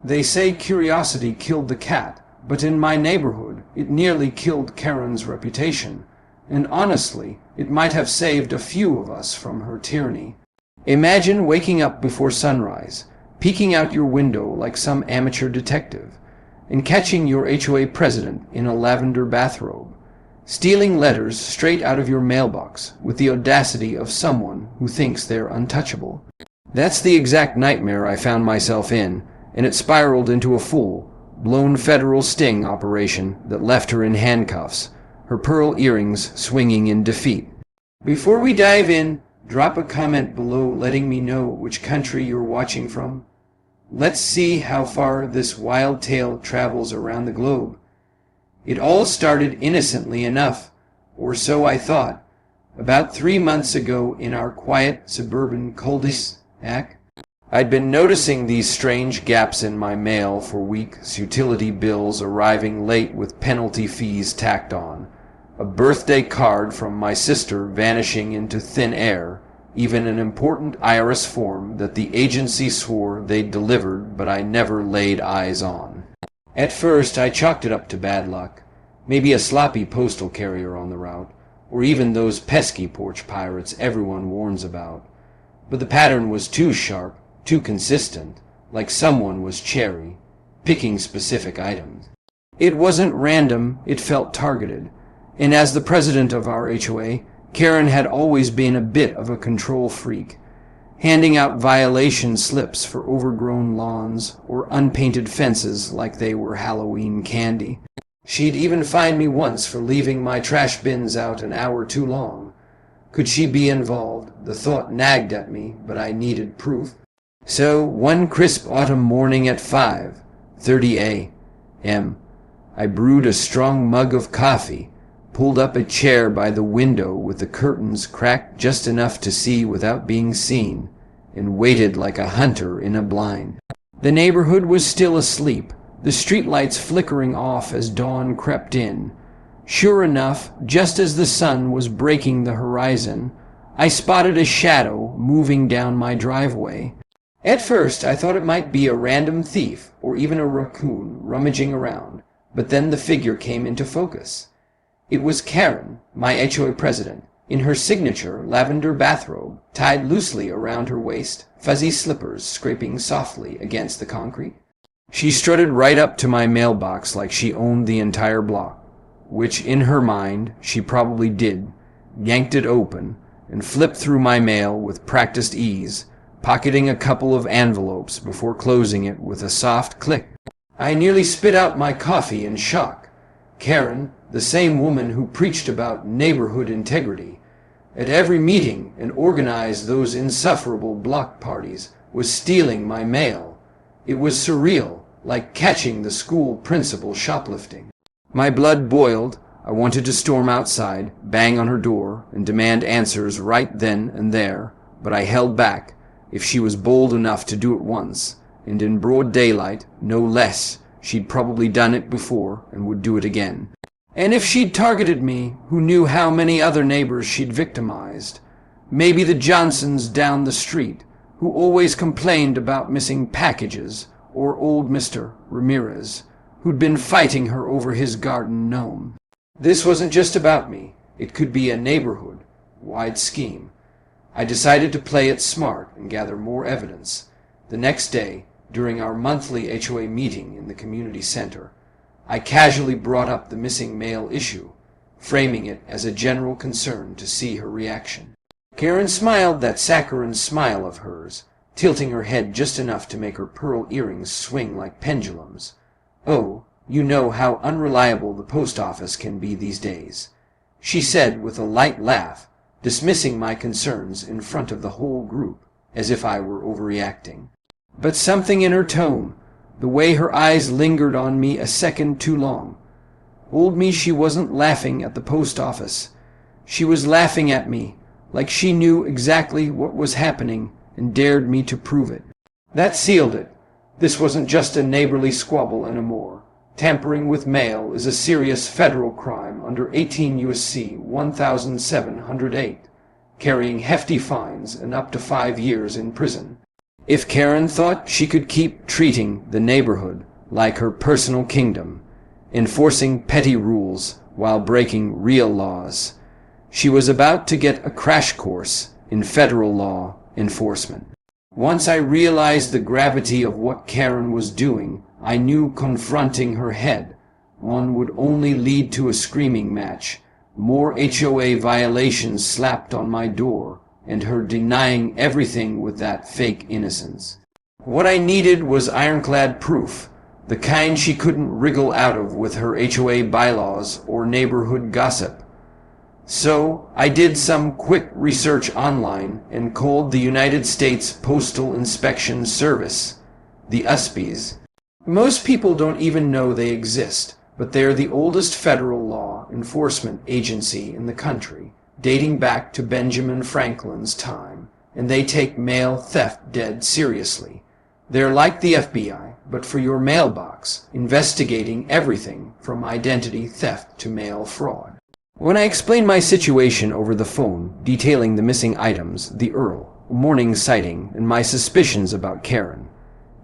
They say curiosity killed the cat, but in my neighborhood it nearly killed Karen's reputation, and honestly, it might have saved a few of us from her tyranny. Imagine waking up before sunrise, peeking out your window like some amateur detective, and catching your HOA president in a lavender bathrobe, stealing letters straight out of your mailbox with the audacity of someone who thinks they're untouchable. That's the exact nightmare I found myself in, and it spiraled into a full-blown federal sting operation that left her in handcuffs, her pearl earrings swinging in defeat. Before we dive in, drop a comment below letting me know which country you're watching from. Let's see how far this wild tale travels around the globe. It all started innocently enough, or so I thought, about 3 months ago in our quiet suburban cul-de-sac. I'd been noticing these strange gaps in my mail for weeks, utility bills arriving late with penalty fees tacked on, a birthday card from my sister vanishing into thin air, even an important IRS form that the agency swore they'd delivered but I never laid eyes on. At first I chalked it up to bad luck, maybe a sloppy postal carrier on the route, or even those pesky porch pirates everyone warns about. But the pattern was too sharp, too consistent, like someone was cherry, picking specific items. It wasn't random, it felt targeted, and as the president of our HOA, Karen had always been a bit of a control freak, handing out violation slips for overgrown lawns or unpainted fences like they were Halloween candy. She'd even fined me once for leaving my trash bins out an hour too long. Could she be involved? The thought nagged at me, but I needed proof. So, one crisp autumn morning at 5:30 a.m., I brewed a strong mug of coffee, pulled up a chair by the window with the curtains cracked just enough to see without being seen, and waited like a hunter in a blind. The neighborhood was still asleep, the streetlights flickering off as dawn crept in. Sure enough, just as the sun was breaking the horizon, I spotted a shadow moving down my driveway. At first, I thought it might be a random thief or even a raccoon rummaging around, but then the figure came into focus. It was Karen, my HOA president, in her signature lavender bathrobe, tied loosely around her waist, fuzzy slippers scraping softly against the concrete. She strutted right up to my mailbox like she owned the entire block, which in her mind she probably did, yanked it open, and flipped through my mail with practiced ease, pocketing a couple of envelopes before closing it with a soft click. I nearly spit out my coffee in shock. Karen, the same woman who preached about neighborhood integrity at every meeting and organized those insufferable block parties, was stealing my mail. It was surreal, like catching the school principal shoplifting. My blood boiled. I wanted to storm outside, bang on her door, and demand answers right then and there, but I held back. If she was bold enough to do it once, and in broad daylight, no less, she'd probably done it before and would do it again. And if she'd targeted me, who knew how many other neighbors she'd victimized? Maybe the Johnsons down the street, who always complained about missing packages, or old Mr. Ramirez, who'd been fighting her over his garden gnome. This wasn't just about me. It could be a neighborhood-wide scheme. I decided to play it smart and gather more evidence. The next day, during our monthly HOA meeting in the community center, I casually brought up the missing mail issue, framing it as a general concern to see her reaction. Karen smiled that saccharine smile of hers, tilting her head just enough to make her pearl earrings swing like pendulums. "Oh, you know how unreliable the post office can be these days," she said with a light laugh, dismissing my concerns in front of the whole group, as if I were overreacting. But something in her tone, the way her eyes lingered on me a second too long, told me she wasn't laughing at the post office. She was laughing at me, like she knew exactly what was happening and dared me to prove it. That sealed it. This wasn't just a neighborly squabble anymore. Tampering with mail is a serious federal crime under 18 U.S.C. 1708, carrying hefty fines and up to 5 years in prison. If Karen thought she could keep treating the neighborhood like her personal kingdom, enforcing petty rules while breaking real laws, she was about to get a crash course in federal law enforcement. Once I realized the gravity of what Karen was doing, I knew confronting her head on would only lead to a screaming match, more HOA violations slapped on my door, and her denying everything with that fake innocence. What I needed was ironclad proof, the kind she couldn't wriggle out of with her HOA bylaws or neighborhood gossip. So I did some quick research online and called the United States Postal Inspection Service, the USPS. Most people don't even know they exist, but they're the oldest federal law enforcement agency in the country, dating back to Benjamin Franklin's time, and they take mail theft dead seriously. They're like the FBI, but for your mailbox, investigating everything from identity theft to mail fraud. When I explained my situation over the phone, detailing the missing items, the Earl, a morning sighting, and my suspicions about Karen,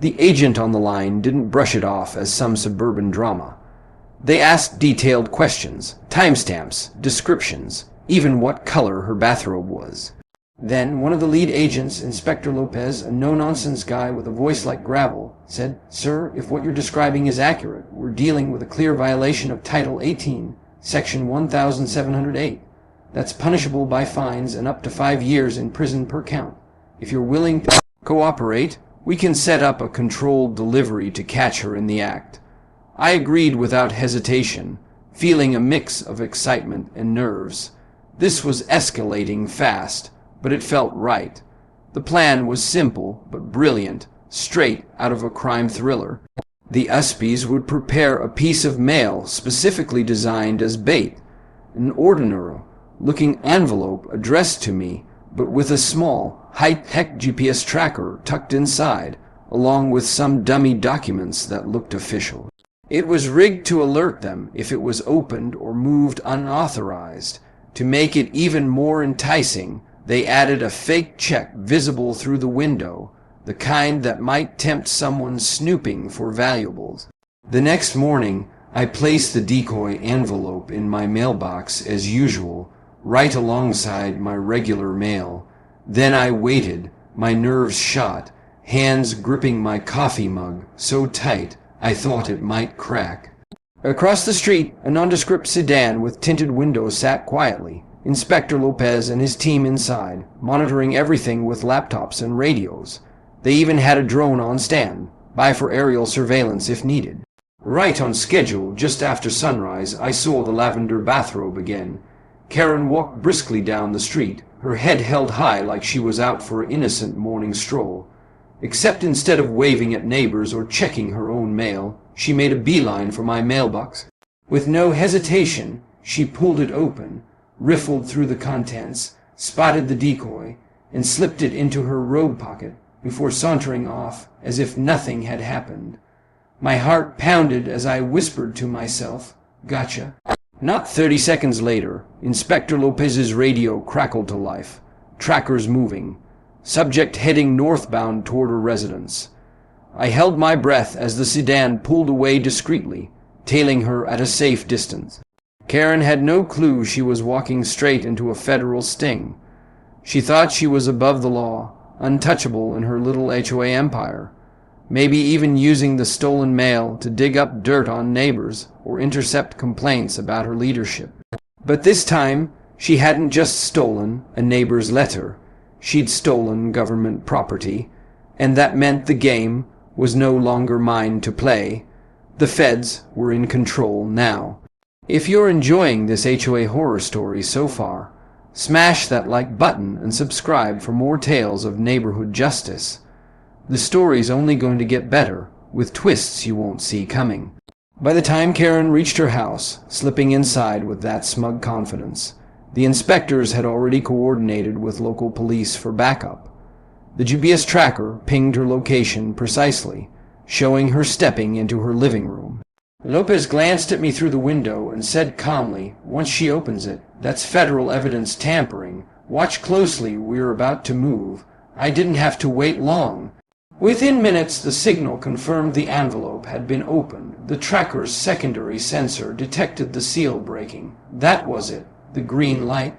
the agent on the line didn't brush it off as some suburban drama. They asked detailed questions, timestamps, descriptions, even what color her bathrobe was. Then one of the lead agents, Inspector Lopez, a no-nonsense guy with a voice like gravel, said, "Sir, if what you're describing is accurate, we're dealing with a clear violation of Title 18, Section 1708. That's punishable by fines and up to 5 years in prison per count. If you're willing to cooperate, we can set up a controlled delivery to catch her in the act." I agreed without hesitation, feeling a mix of excitement and nerves. This was escalating fast, but it felt right. The plan was simple but brilliant, straight out of a crime thriller. The USPS would prepare a piece of mail specifically designed as bait, an ordinary-looking envelope addressed to me, but with a small, high-tech GPS tracker tucked inside, along with some dummy documents that looked official. It was rigged to alert them if it was opened or moved unauthorized. To make it even more enticing, they added a fake check visible through the window, the kind that might tempt someone snooping for valuables. The next morning, I placed the decoy envelope in my mailbox as usual, right alongside my regular mail. Then I waited, my nerves shot, hands gripping my coffee mug so tight I thought it might crack. Across the street, a nondescript sedan with tinted windows sat quietly, Inspector Lopez and his team inside, monitoring everything with laptops and radios. They even had a drone on stand, by for aerial surveillance if needed. Right on schedule, just after sunrise, I saw the lavender bathrobe again. Karen walked briskly down the street, her head held high like she was out for an innocent morning stroll. Except instead of waving at neighbors or checking her own mail, she made a beeline for my mailbox. With no hesitation, she pulled it open, riffled through the contents, spotted the decoy, and slipped it into her robe pocket before sauntering off as if nothing had happened. My heart pounded as I whispered to myself, "Gotcha." Not 30 seconds later, Inspector Lopez's radio crackled to life, trackers moving, subject heading northbound toward her residence. I held my breath as the sedan pulled away discreetly, tailing her at a safe distance. Karen had no clue she was walking straight into a federal sting. She thought she was above the law, untouchable in her little HOA empire, maybe even using the stolen mail to dig up dirt on neighbors or intercept complaints about her leadership. But this time, she hadn't just stolen a neighbor's letter. She'd stolen government property, and that meant the game was no longer mine to play. The feds were in control now. If you're enjoying this HOA horror story so far, smash that like button and subscribe for more tales of neighborhood justice. The story's only going to get better, with twists you won't see coming. By the time Karen reached her house, slipping inside with that smug confidence, the inspectors had already coordinated with local police for backup. The GPS tracker pinged her location precisely, showing her stepping into her living room. Lopez glanced at me through the window and said calmly, "Once she opens it, that's federal evidence tampering. Watch closely, we're about to move." I didn't have to wait long. Within minutes, the signal confirmed the envelope had been opened. The tracker's secondary sensor detected the seal breaking. That was it, the green light.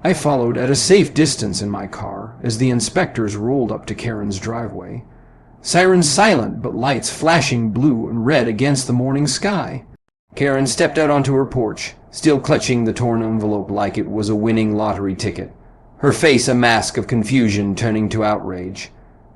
I followed at a safe distance in my car as the inspectors rolled up to Karen's driveway. Sirens silent, but lights flashing blue and red against the morning sky. Karen stepped out onto her porch, still clutching the torn envelope like it was a winning lottery ticket, her face a mask of confusion turning to outrage.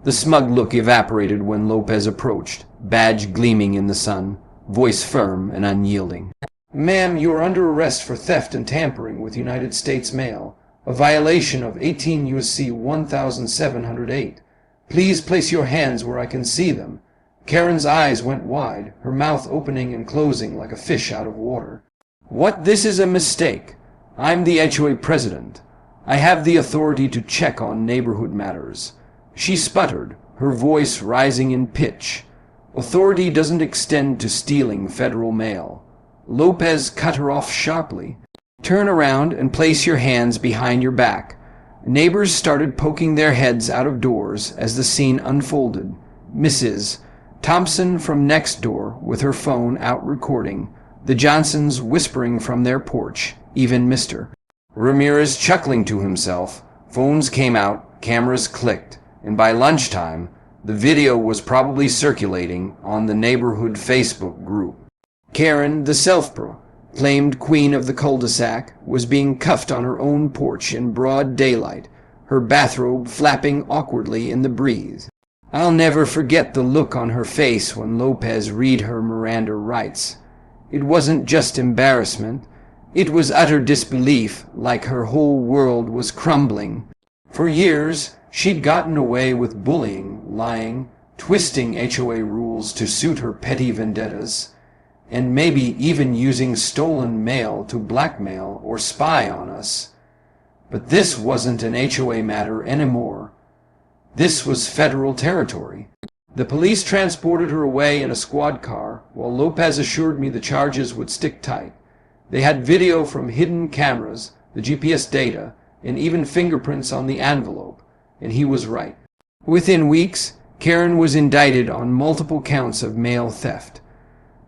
The smug look evaporated when Lopez approached, badge gleaming in the sun, voice firm and unyielding. "Ma'am, you are under arrest for theft and tampering with United States mail, a violation of 18 U.S.C. 1708. Please place your hands where I can see them." Karen's eyes went wide, her mouth opening and closing like a fish out of water. "What? This is a mistake. I'm the HOA president. I have the authority to check on neighborhood matters." She sputtered, her voice rising in pitch. "Authority doesn't extend to stealing federal mail." Lopez cut her off sharply. "Turn around and place your hands behind your back." Neighbors started poking their heads out of doors as the scene unfolded. Mrs. Thompson from next door with her phone out recording, the Johnsons whispering from their porch, even Mr. Ramirez chuckling to himself. Phones came out, cameras clicked, and by lunchtime, the video was probably circulating on the neighborhood Facebook group. Karen, the self-proclaimed queen of the cul-de-sac, was being cuffed on her own porch in broad daylight, her bathrobe flapping awkwardly in the breeze. I'll never forget the look on her face when Lopez read her Miranda rights. It wasn't just embarrassment. It was utter disbelief, like her whole world was crumbling. For years, she'd gotten away with bullying, lying, twisting HOA rules to suit her petty vendettas, and maybe even using stolen mail to blackmail or spy on us. But this wasn't an HOA matter anymore. This was federal territory. The police transported her away in a squad car, while Lopez assured me the charges would stick tight. They had video from hidden cameras, the GPS data, and even fingerprints on the envelope, and he was right. Within weeks, Karen was indicted on multiple counts of mail theft.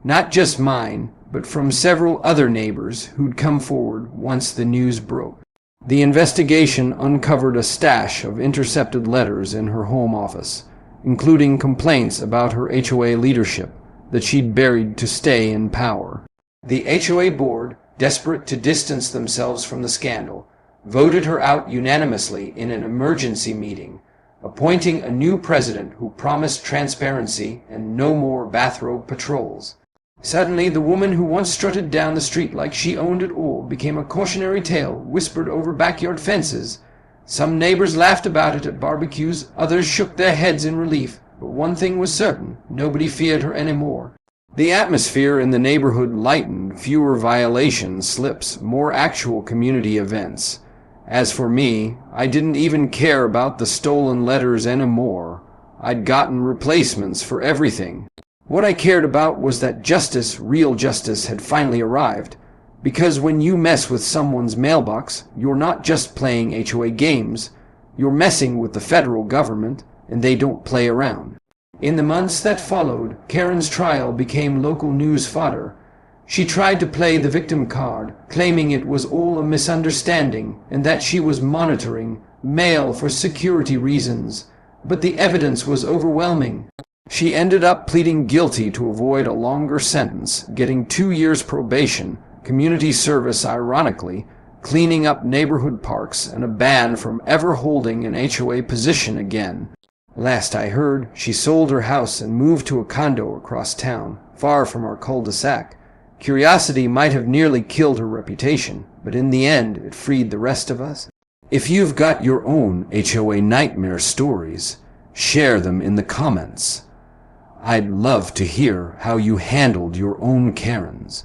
Not just mine, but from several other neighbors who'd come forward once the news broke. The investigation uncovered a stash of intercepted letters in her home office, including complaints about her HOA leadership that she'd buried to stay in power. The HOA board, desperate to distance themselves from the scandal, voted her out unanimously in an emergency meeting, appointing a new president who promised transparency and no more bathrobe patrols. Suddenly, the woman who once strutted down the street like she owned it all became a cautionary tale whispered over backyard fences. Some neighbors laughed about it at barbecues, others shook their heads in relief, but one thing was certain, nobody feared her anymore. The atmosphere in the neighborhood lightened, fewer violation slips, more actual community events. As for me, I didn't even care about the stolen letters anymore. I'd gotten replacements for everything. What I cared about was that justice, real justice, had finally arrived. Because when you mess with someone's mailbox, you're not just playing HOA games. You're messing with the federal government, and they don't play around. In the months that followed, Karen's trial became local news fodder. She tried to play the victim card, claiming it was all a misunderstanding and that she was monitoring mail for security reasons. But the evidence was overwhelming. She ended up pleading guilty to avoid a longer sentence, getting 2 years probation, community service ironically, cleaning up neighborhood parks, and a ban from ever holding an HOA position again. Last I heard, she sold her house and moved to a condo across town, far from our cul-de-sac. Curiosity might have nearly killed her reputation, but in the end it freed the rest of us. If you've got your own HOA nightmare stories, share them in the comments. I'd love to hear how you handled your own Karens.